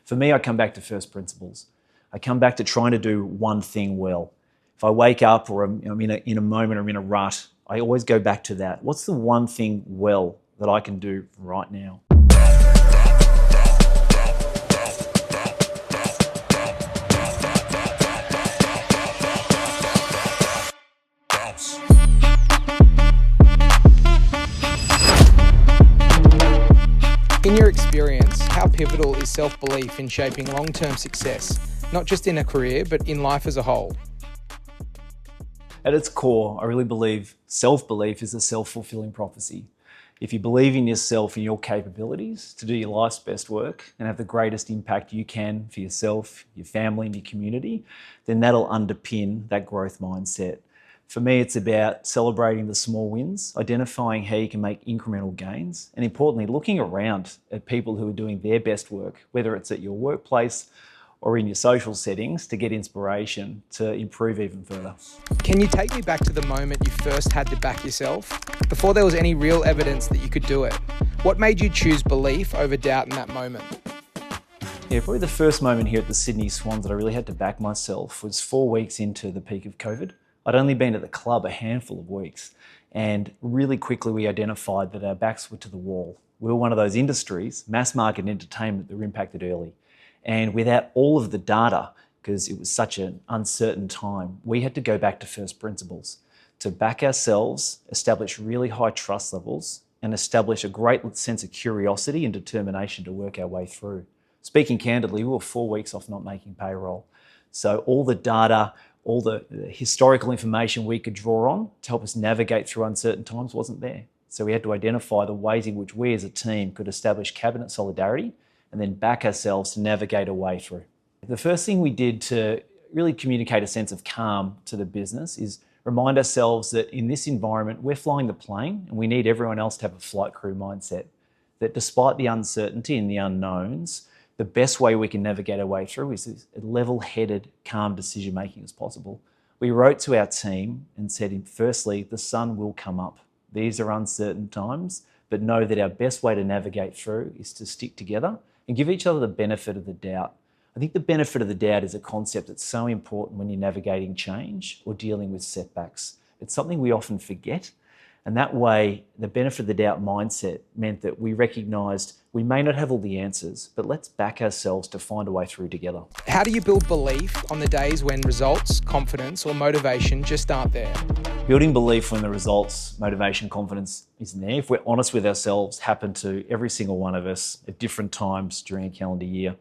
For me, I come back to first principles. I come back to trying to do one thing well. If I wake up or I'm in a moment or I'm in a rut, I always go back to that. What's the one thing well that I can do right now? In your experience, how pivotal is self-belief in shaping long-term success, not just in a career, but in life as a whole? At its core, I really believe self-belief is a self-fulfilling prophecy. If you believe in yourself and your capabilities to do your life's best work and have the greatest impact you can for yourself, your family, and your community, then that'll underpin that growth mindset. For me, it's about celebrating the small wins, identifying how you can make incremental gains, and importantly, looking around at people who are doing their best work, whether it's at your workplace or in your social settings, to get inspiration to improve even further. Can you take me back to the moment you first had to back yourself, before there was any real evidence that you could do it? What made you choose belief over doubt in that moment? Yeah, probably the first moment here at the Sydney Swans that I really had to back myself was 4 weeks into the peak of COVID. I'd only been at the club a handful of weeks, and really quickly we identified that our backs were to the wall. We were one of those industries, mass market and entertainment, that were impacted early. And without all of the data, because it was such an uncertain time, we had to go back to first principles to back ourselves, establish really high trust levels, and establish a great sense of curiosity and determination to work our way through. Speaking candidly, we were 4 weeks off not making payroll. So all the data, all the historical information we could draw on to help us navigate through uncertain times wasn't there. So we had to identify the ways in which we as a team could establish cabinet solidarity and then back ourselves to navigate a way through. The first thing we did to really communicate a sense of calm to the business is remind ourselves that in this environment, we're flying the plane and we need everyone else to have a flight crew mindset. That despite the uncertainty and the unknowns, the best way we can navigate our way through is as level-headed, calm decision-making as possible. We wrote to our team and said, firstly, the sun will come up. These are uncertain times, but know that our best way to navigate through is to stick together and give each other the benefit of the doubt. I think the benefit of the doubt is a concept that's so important when you're navigating change or dealing with setbacks. It's something we often forget. And that way, the benefit of the doubt mindset meant that we recognised we may not have all the answers, but let's back ourselves to find a way through together. How do you build belief on the days when results, confidence, or motivation just aren't there? Building belief when the results, motivation, confidence isn't there, if we're honest with ourselves, happen to every single one of us at different times during a calendar year.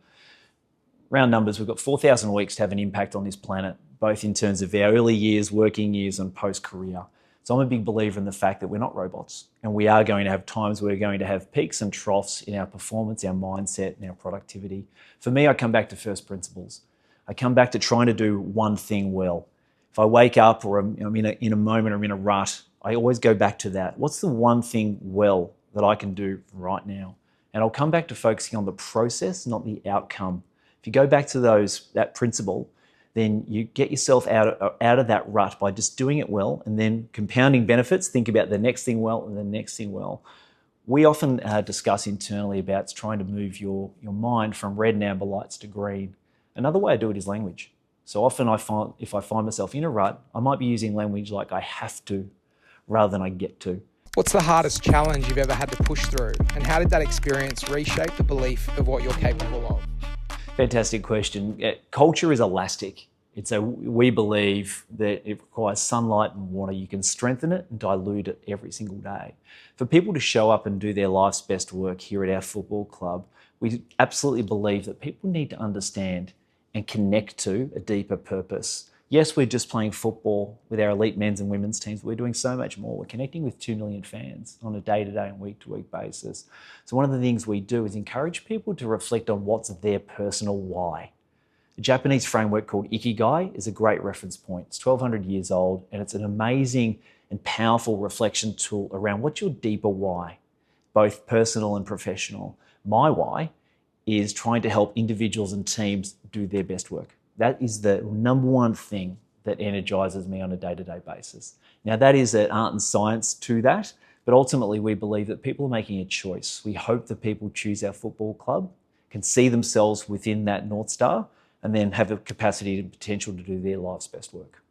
Round numbers, we've got 4,000 weeks to have an impact on this planet, both in terms of our early years, working years, and post-career. So I'm a big believer in the fact that we're not robots, and we are going to have times where we're going to have peaks and troughs in our performance, our mindset, and our productivity. For me, I come back to first principles. I come back to trying to do one thing well. If I wake up or I'm in a moment or I'm in a rut, I always go back to that. What's the one thing well that I can do right now? And I'll come back to focusing on the process, not the outcome. If you go back to that principle, then you get yourself out of that rut by just doing it well and then compounding benefits. Think about the next thing well and the next thing well. We often discuss internally about trying to move your mind from red and amber lights to green. Another way I do it is language. So often if I find myself in a rut, I might be using language like I have to rather than I get to. What's the hardest challenge you've ever had to push through? And how did that experience reshape the belief of what you're capable of? Fantastic question. Culture is elastic. We believe that it requires sunlight and water. You can strengthen it and dilute it every single day. For people to show up and do their life's best work here at our football club, we absolutely believe that people need to understand and connect to a deeper purpose. Yes, we're just playing football with our elite men's and women's teams, but we're doing so much more. We're connecting with 2 million fans on a day-to-day and week-to-week basis. So one of the things we do is encourage people to reflect on what's their personal why. A Japanese framework called Ikigai is a great reference point. It's 1,200 years old, and it's an amazing and powerful reflection tool around what's your deeper why, both personal and professional. My why is trying to help individuals and teams do their best work. That is the number one thing that energizes me on a day-to-day basis. Now, that is an art and science to that, but ultimately we believe that people are making a choice. We hope that people choose our football club can see themselves within that North Star, and then have the capacity and potential to do their life's best work.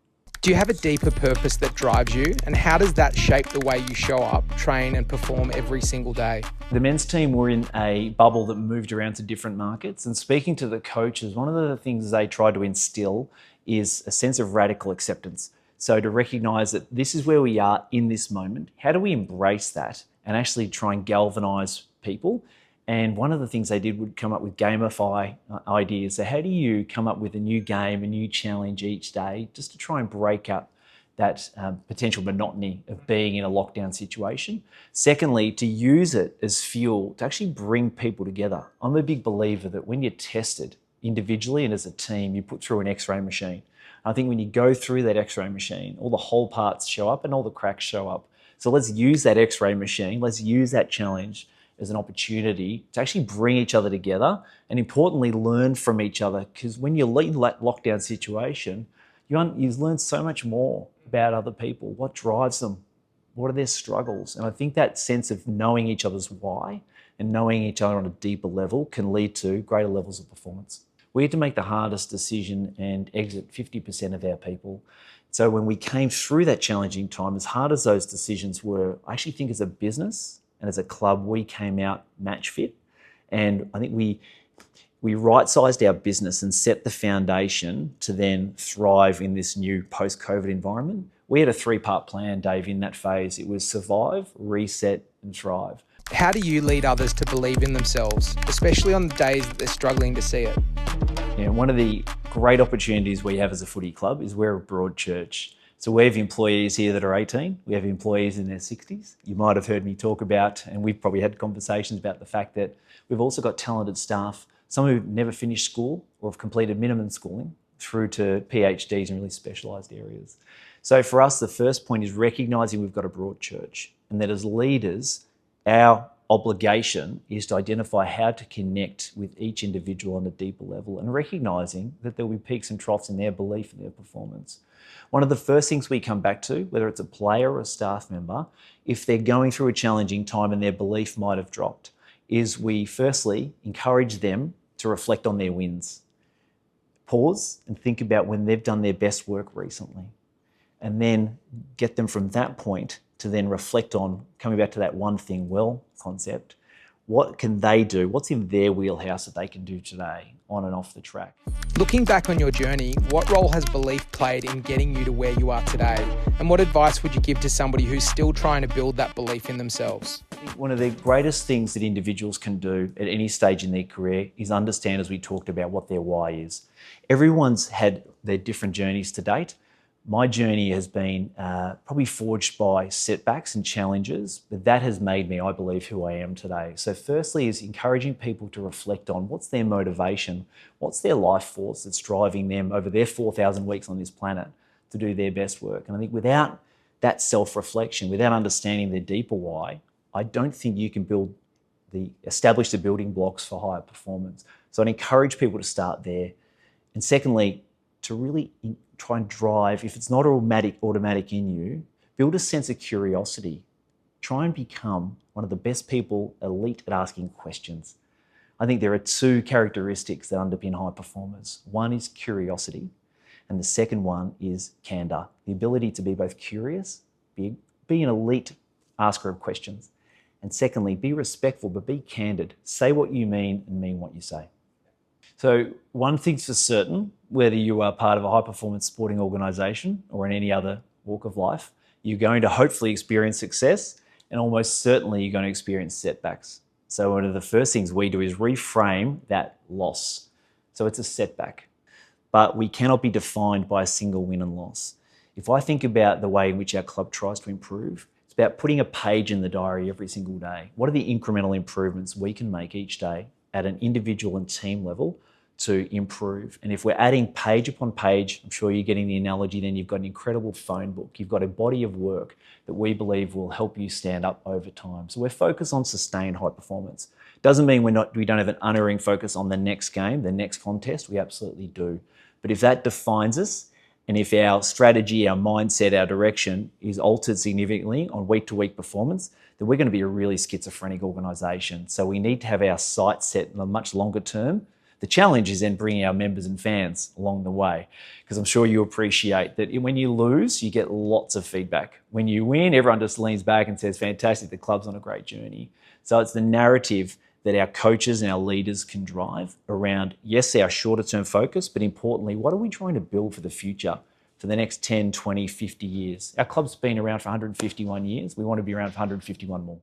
Do you have a deeper purpose that drives you? And how does that shape the way you show up, train, and perform every single day? The men's team were in a bubble that moved around to different markets. And speaking to the coaches, one of the things they tried to instill is a sense of radical acceptance. So to recognize that this is where we are in this moment. How do we embrace that and actually try and galvanize people? And one of the things they did would come up with gamify ideas. So how do you come up with a new game, a new challenge each day, just to try and break up that potential monotony of being in a lockdown situation? Secondly, to use it as fuel to actually bring people together. I'm a big believer that when you're tested individually and as a team, you put through an X-ray machine. I think when you go through that X-ray machine, all the whole parts show up and all the cracks show up. So let's use that X-ray machine, let's use that challenge as an opportunity to actually bring each other together and importantly learn from each other, because when you're in that lockdown situation, you learn so much more about other people, what drives them, what are their struggles. And I think that sense of knowing each other's why and knowing each other on a deeper level can lead to greater levels of performance. We had to make the hardest decision and exit 50% of our people. So when we came through that challenging time, as hard as those decisions were, I actually think as a business and as a club, we came out match fit. And I think we right-sized our business and set the foundation to then thrive in this new post-COVID environment. We had a 3-part plan, Dave, in that phase. It was survive, reset, and thrive. How do you lead others to believe in themselves, especially on the days that they're struggling to see it? Yeah, one of the great opportunities we have as a footy club is we're a broad church. So we have employees here that are 18. We have employees in their 60s. You might have heard me talk about, and we've probably had conversations about the fact that we've also got talented staff, some who've never finished school or have completed minimum schooling through to PhDs in really specialised areas. So for us, the first point is recognising we've got a broad church and that as leaders, our obligation is to identify how to connect with each individual on a deeper level and recognising that there will be peaks and troughs in their belief and their performance. One of the first things we come back to, whether it's a player or a staff member, if they're going through a challenging time and their belief might have dropped, is we firstly encourage them to reflect on their wins. Pause and think about when they've done their best work recently, and then get them from that point to then reflect on, coming back to that one thing well concept, what can they do? What's in their wheelhouse that they can do today on and off the track? Looking back on your journey, what role has belief played in getting you to where you are today? And what advice would you give to somebody who's still trying to build that belief in themselves? I think one of the greatest things that individuals can do at any stage in their career is understand, as we talked about, what their why is. Everyone's had their different journeys to date. My journey has been probably forged by setbacks and challenges, but that has made me, I believe, who I am today. So firstly is encouraging people to reflect on what's their motivation, what's their life force that's driving them over their 4,000 weeks on this planet to do their best work. And I think without that self-reflection, without understanding their deeper why, I don't think you can establish the building blocks for higher performance. So I'd encourage people to start there. And secondly, to really try and drive, if it's not automatic in you, build a sense of curiosity. Try and become one of the best people, elite at asking questions. I think there are 2 characteristics that underpin high performers. One is curiosity, and the second one is candor. The ability to be both curious, be an elite asker of questions, and secondly, be respectful, but be candid. Say what you mean and mean what you say. So one thing's for certain, whether you are part of a high-performance sporting organisation or in any other walk of life, you're going to hopefully experience success, and almost certainly you're going to experience setbacks. So one of the first things we do is reframe that loss. So it's a setback, but we cannot be defined by a single win and loss. If I think about the way in which our club tries to improve, it's about putting a page in the diary every single day. What are the incremental improvements we can make each day at an individual and team level to improve? And if we're adding page upon page, I'm sure you're getting the analogy, then you've got an incredible phone book. You've got a body of work that we believe will help you stand up over time. So we're focused on sustained high performance. Doesn't mean we don't have an unerring focus on the next game, the next contest. We absolutely do. But if that defines us, And if our strategy, our mindset, our direction is altered significantly on week-to-week performance, then we're going to be a really schizophrenic organisation. So we need to have our sights set in a much longer term. The challenge is then bringing our members and fans along the way, because I'm sure you appreciate that when you lose, you get lots of feedback. When you win, everyone just leans back and says, fantastic, the club's on a great journey. So it's the narrative that our coaches and our leaders can drive around, yes, our shorter term focus, but importantly, what are we trying to build for the future, for the next 10, 20, 50 years? Our club's been around for 151 years. We want to be around for 151 more.